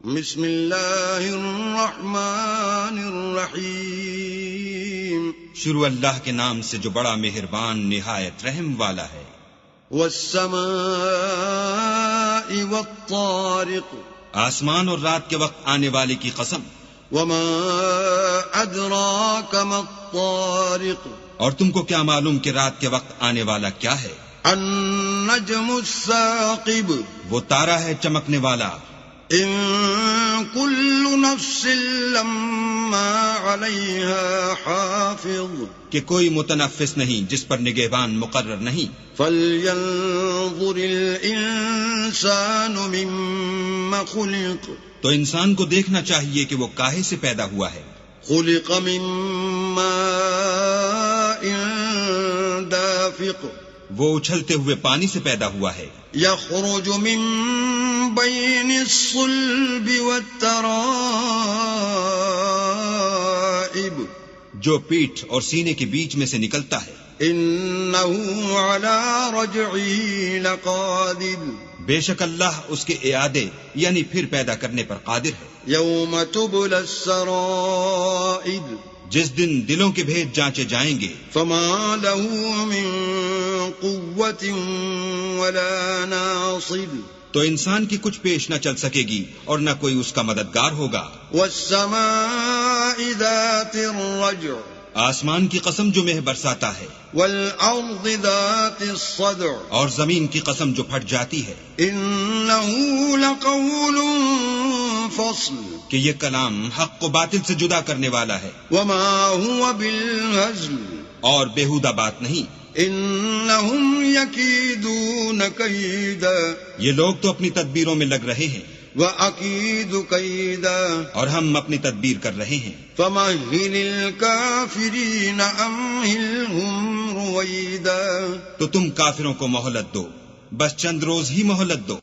بسم اللہ الرحمن الرحیم شروع اللہ کے نام سے جو بڑا مہربان نہایت رحم والا ہے۔ والسماء والطارق آسمان اور رات کے وقت آنے والے کی قسم۔ وما ادراک ما الطارق اور تم کو کیا معلوم کہ رات کے وقت آنے والا کیا ہے؟ النجم الثاقب وہ تارا ہے چمکنے والا۔ ان كل نفس لما عليها حافظ کہ کوئی متنفس نہیں جس پر نگہبان مقرر نہیں۔ فلينظر الانسان مما خلق تو انسان کو دیکھنا چاہیے کہ وہ کاہے سے پیدا ہوا ہے۔ خلق من ماء دافق وہ اچھلتے ہوئے پانی سے پیدا ہوا ہے۔ يخرج من بين الصلب والترائب جو پیٹھ اور سینے کے بیچ میں سے نکلتا ہے۔ انه على رجعه لقادر بے شک اللہ اس کے اعادے یعنی پھر پیدا کرنے پر قادر ہے۔ يوم تبلى السرائر جس دن دلوں کے بھید جانچے جائیں گے۔ فما له من قوة ولا ناصر تو انسان کی کچھ پیش نہ چل سکے گی اور نہ کوئی اس کا مددگار ہوگا۔ والسماء ذات الرجع آسمان کی قسم جو مہ برساتا ہے، والأرض ذات الصدع اور زمین کی قسم جو پھٹ جاتی ہے۔ إنه لقول فصل کہ یہ کلام حق و باطل سے جدا کرنے والا ہے وما هو بالهزل اور بیہودہ بات نہیں۔ إنهم يكيدون كيدا یہ لوگ تو اپنی تدبیروں میں لگ رہے ہیں وأكيد كيدا اور ہم اپنی تدبیر کر رہے ہیں۔ فمهل الكافرين أمهلهم رويدا تو تم کافروں کو مہلت دو، بس چند روز ہی مہلت دو۔